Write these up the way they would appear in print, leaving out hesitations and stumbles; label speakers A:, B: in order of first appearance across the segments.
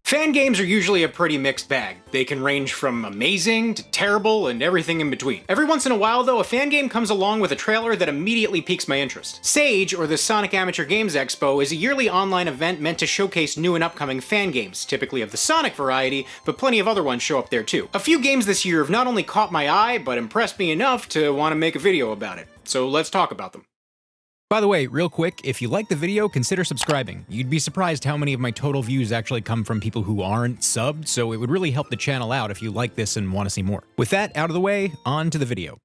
A: Fan games are usually a pretty mixed bag. They can range from amazing to terrible and everything in between. Every once in a while though, a fan game comes along with a trailer that immediately piques my interest. SAGE, or the Sonic Amateur Games Expo, is a yearly online event meant to showcase new and upcoming fan games, typically of the Sonic variety, but plenty of other ones show up there too. A few games this year have not only caught my eye, but impressed me enough to want to make a video about it. So let's talk about them.
B: By the way, real quick, if you like the video, consider subscribing. You'd be surprised how many of my total views actually come from people who aren't subbed, so it would really help the channel out if you like this and want to see more. With that out of the way, on to the video.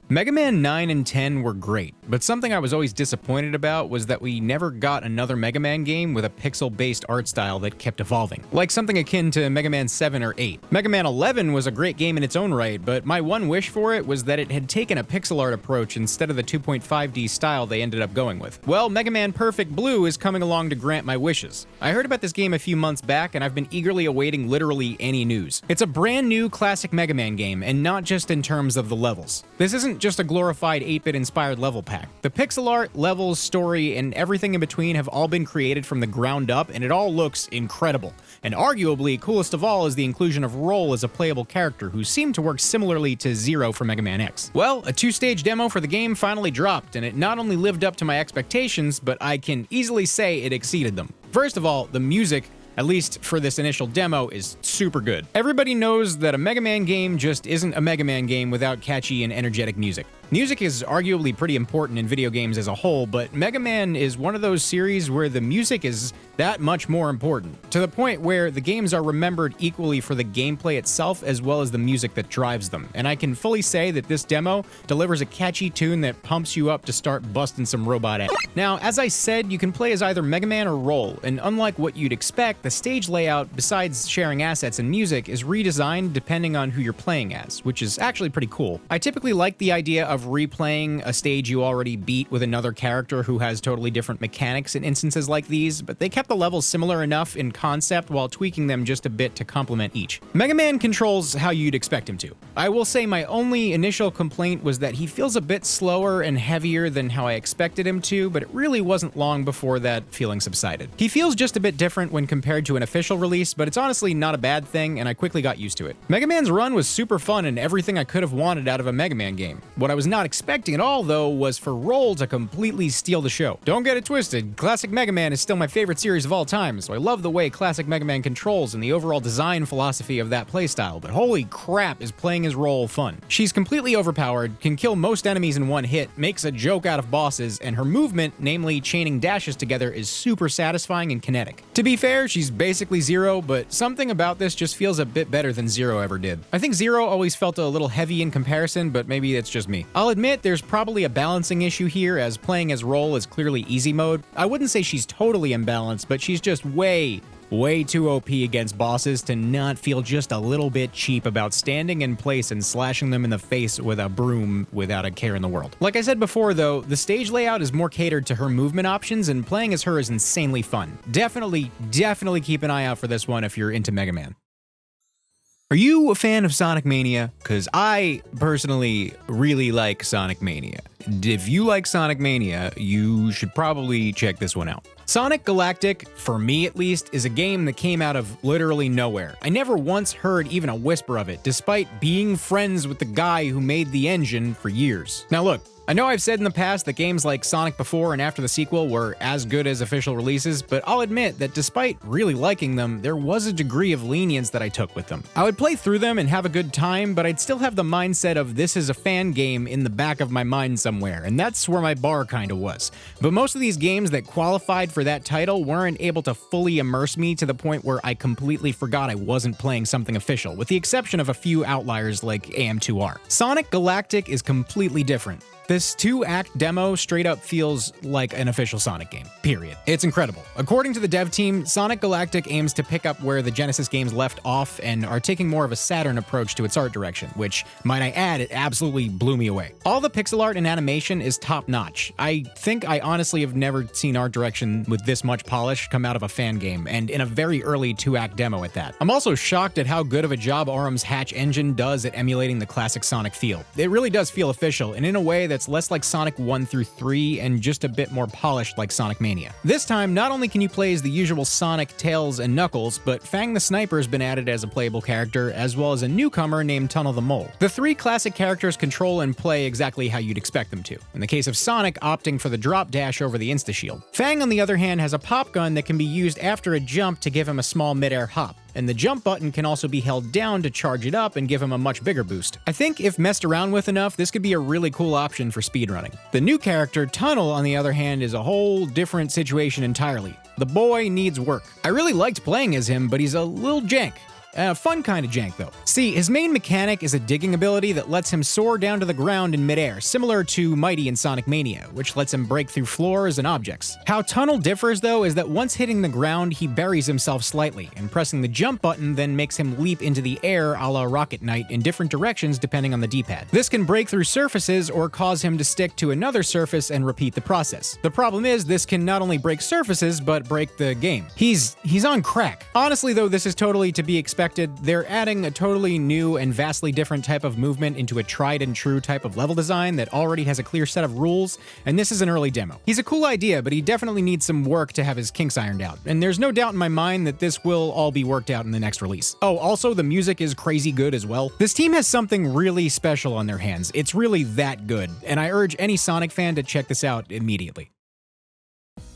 B: Mega Man 9 and 10 were great, but something I was always disappointed about was that we never got another Mega Man game with a pixel-based art style that kept evolving, like something akin to Mega Man 7 or 8. Mega Man 11 was a great game in its own right, but my one wish for it was that it had taken a pixel art approach instead of the 2.5D style they ended up going with. Well, Mega Man Perfect Blue is coming along to grant my wishes. I heard about this game a few months back, and I've been eagerly awaiting literally any news. It's a brand new classic Mega Man game, and not just in terms of the levels. This isn't just a glorified 8-bit inspired level pack. The pixel art, levels, story, and everything in between have all been created from the ground up, and it all looks incredible. And arguably, coolest of all is the inclusion of Roll as a playable character who seemed to work similarly to Zero from Mega Man X. Well, a 2-stage demo for the game finally dropped, and it not only lived up to my expectations, but I can easily say it exceeded them. First of all, the music, at least for this initial demo, is super good. Everybody knows that a Mega Man game just isn't a Mega Man game without catchy and energetic music. Music is arguably pretty important in video games as a whole, but Mega Man is one of those series where the music is that much more important, to the point where the games are remembered equally for the gameplay itself as well as the music that drives them. And I can fully say that this demo delivers a catchy tune that pumps you up to start busting some robot ass. Now, as I said, you can play as either Mega Man or Roll, and unlike what you'd expect, the stage layout, besides sharing assets and music, is redesigned depending on who you're playing as, which is actually pretty cool. I typically like the idea of replaying a stage you already beat with another character who has totally different mechanics in instances like these, but they kept the levels similar enough in concept while tweaking them just a bit to complement each. Mega Man controls how you'd expect him to. I will say my only initial complaint was that he feels a bit slower and heavier than how I expected him to, but it really wasn't long before that feeling subsided. He feels just a bit different when compared to an official release, but it's honestly not a bad thing, and I quickly got used to it. Mega Man's run was super fun and everything I could have wanted out of a Mega Man game. What I was not expecting at all, though, was for Roll to completely steal the show. Don't get it twisted, classic Mega Man is still my favorite series of all time, so I love the way classic Mega Man controls and the overall design philosophy of that playstyle, but holy crap is playing as Roll fun. She's completely overpowered, can kill most enemies in one hit, makes a joke out of bosses, and her movement, namely chaining dashes together, is super satisfying and kinetic. To be fair, she's basically Zero, but something about this just feels a bit better than Zero ever did. I think Zero always felt a little heavy in comparison, but maybe it's just me. I'll admit there's probably a balancing issue here, as playing as Roll is clearly easy mode. I wouldn't say she's totally imbalanced, but she's just way too OP against bosses to not feel just a little bit cheap about standing in place and slashing them in the face with a broom without a care in the world. Like I said before though, the stage layout is more catered to her movement options, and playing as her is insanely fun. Definitely keep an eye out for this one if you're into Mega Man. Are you a fan of Sonic Mania? Cause I personally really like Sonic Mania. If you like Sonic Mania, you should probably check this one out. Sonic Galactic, for me at least, is a game that came out of literally nowhere. I never once heard even a whisper of it, despite being friends with the guy who made the engine for years. Now look, I know I've said in the past that games like Sonic before and after the sequel were as good as official releases, but I'll admit that despite really liking them, there was a degree of lenience that I took with them. I would play through them and have a good time, but I'd still have the mindset of this is a fan game in the back of my mind somewhere, and that's where my bar kinda was. But most of these games that qualified for that title weren't able to fully immerse me to the point where I completely forgot I wasn't playing something official, with the exception of a few outliers like AM2R. Sonic Galactic is completely different. This 2-act demo straight up feels like an official Sonic game, period. It's incredible. According to the dev team, Sonic Galactic aims to pick up where the Genesis games left off and are taking more of a Saturn approach to its art direction, which, might I add, it absolutely blew me away. All the pixel art and animation is top-notch. I think I honestly have never seen art direction with this much polish come out of a fan game, and in a very early 2-act demo at that. I'm also shocked at how good of a job Aurum's Hatch engine does at emulating the classic Sonic feel. It really does feel official, and in a way that that's less like Sonic 1 through 3 and just a bit more polished like Sonic Mania. This time, not only can you play as the usual Sonic, Tails, and Knuckles, but Fang the Sniper has been added as a playable character, as well as a newcomer named Tunnel the Mole. The three classic characters control and play exactly how you'd expect them to, in the case of Sonic opting for the drop dash over the insta-shield. Fang, on the other hand, has a pop gun that can be used after a jump to give him a small mid-air hop, and the jump button can also be held down to charge it up and give him a much bigger boost. I think if messed around with enough, this could be a really cool option for speedrunning. The new character, Tunnel, on the other hand, is a whole different situation entirely. The boy needs work. I really liked playing as him, but he's a little jank. Fun kind of jank, though. See, his main mechanic is a digging ability that lets him soar down to the ground in midair, similar to Mighty in Sonic Mania, which lets him break through floors and objects. How Tunnel differs, though, is that once hitting the ground, he buries himself slightly, and pressing the jump button then makes him leap into the air a la Rocket Knight in different directions depending on the D-pad. This can break through surfaces or cause him to stick to another surface and repeat the process. The problem is, this can not only break surfaces, but break the game. He's on crack. Honestly, though, this is totally to be expected. They're adding a totally new and vastly different type of movement into a tried and true type of level design that already has a clear set of rules, and this is an early demo. He's a cool idea, but he definitely needs some work to have his kinks ironed out, and there's no doubt in my mind that this will all be worked out in the next release. Oh, also, the music is crazy good as well. This team has something really special on their hands. It's really that good, and I urge any Sonic fan to check this out immediately.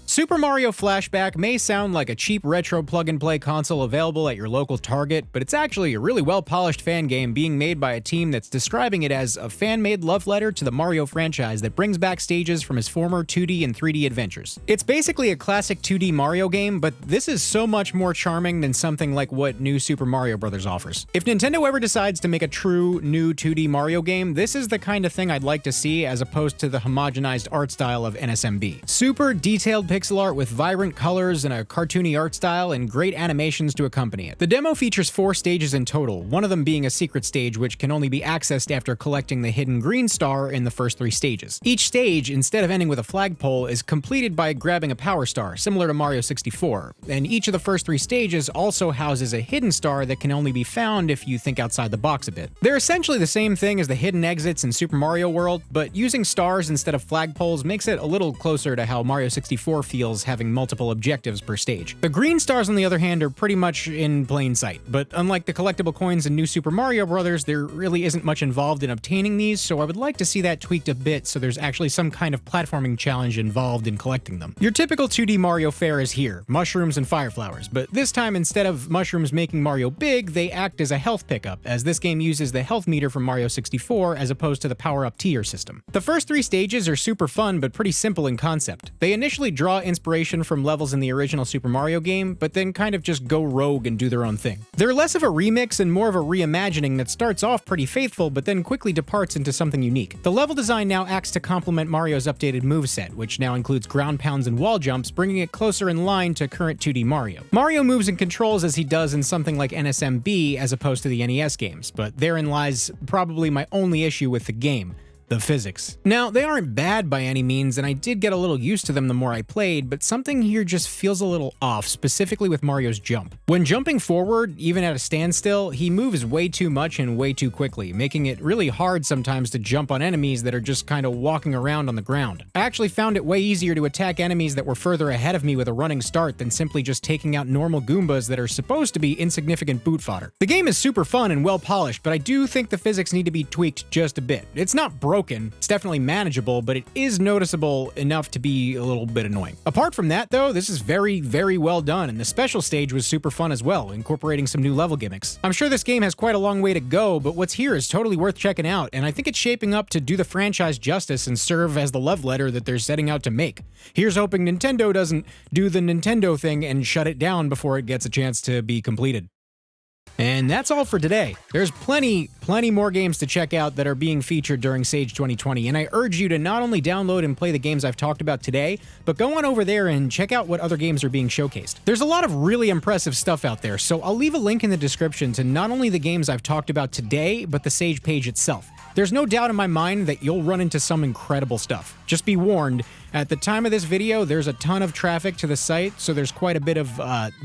B: Super Mario Flashback may sound like a cheap retro plug-and-play console available at your local Target, but it's actually a really well-polished fan game being made by a team that's describing it as a fan-made love letter to the Mario franchise that brings back stages from his former 2D and 3D adventures. It's basically a classic 2D Mario game, but this is so much more charming than something like what new Super Mario Bros. Offers. If Nintendo ever decides to make a true new 2D Mario game, this is the kind of thing I'd like to see as opposed to the homogenized art style of NSMB. Super detailed pixel art with vibrant colors and a cartoony art style and great animations to accompany it. The demo features 4 stages in total, one of them being a secret stage which can only be accessed after collecting the hidden green star in the first 3 stages. Each stage, instead of ending with a flagpole, is completed by grabbing a power star, similar to Mario 64, and each of the first 3 stages also houses a hidden star that can only be found if you think outside the box a bit. They're essentially the same thing as the hidden exits in Super Mario World, but using stars instead of flagpoles makes it a little closer to how Mario 64 feels having multiple objectives per stage. The green stars, on the other hand, are pretty much in plain sight, but unlike the collectible coins in New Super Mario Bros., there really isn't much involved in obtaining these, so I would like to see that tweaked a bit so there's actually some kind of platforming challenge involved in collecting them. Your typical 2D Mario fare is here, mushrooms and fire flowers, but this time instead of mushrooms making Mario big, they act as a health pickup, as this game uses the health meter from Mario 64 as opposed to the power-up tier system. The first 3 stages are super fun but pretty simple in concept. They initially draw inspiration from levels in the original Super Mario game, but then kind of just go rogue and do their own thing. They're less of a remix and more of a reimagining that starts off pretty faithful, but then quickly departs into something unique. The level design now acts to complement Mario's updated moveset, which now includes ground pounds and wall jumps, bringing it closer in line to current 2D Mario. Mario moves and controls as he does in something like NSMB as opposed to the NES games, but therein lies probably my only issue with the game: the physics. Now, they aren't bad by any means, and I did get a little used to them the more I played, but something here just feels a little off, specifically with Mario's jump. When jumping forward, even at a standstill, he moves way too much and way too quickly, making it really hard sometimes to jump on enemies that are just kind of walking around on the ground. I actually found it way easier to attack enemies that were further ahead of me with a running start than simply just taking out normal Goombas that are supposed to be insignificant boot fodder. The game is super fun and well polished, but I do think the physics need to be tweaked just a bit. It's not broken. It's definitely manageable, but it is noticeable enough to be a little bit annoying. Apart from that, though, this is very, very well done, and the special stage was super fun as well, incorporating some new level gimmicks. I'm sure this game has quite a long way to go, but what's here is totally worth checking out, and I think it's shaping up to do the franchise justice and serve as the love letter that they're setting out to make. Here's hoping Nintendo doesn't do the Nintendo thing and shut it down before it gets a chance to be completed. And that's all for today. There's plenty more games to check out that are being featured during Sage 2020, and I urge you to not only download and play the games I've talked about today, but go on over there and check out what other games are being showcased. There's a lot of really impressive stuff out there, so I'll leave a link in the description to not only the games I've talked about today, but the Sage page itself. There's no doubt in my mind that you'll run into some incredible stuff. Just be warned, at the time of this video, there's a ton of traffic to the site, so there's quite a bit of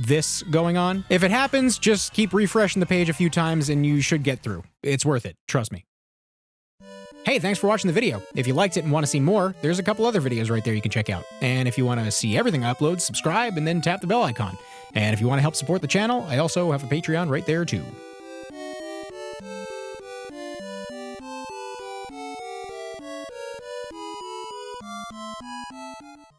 B: this going on. If it happens, just keep refreshing the page a few times and you should get through. It's worth it, trust me. Hey, thanks for watching the video. If you liked it and want to see more, there's a couple other videos right there you can check out. And if you want to see everything I upload, subscribe and then tap the bell icon. And if you want to help support the channel, I also have a Patreon right there too.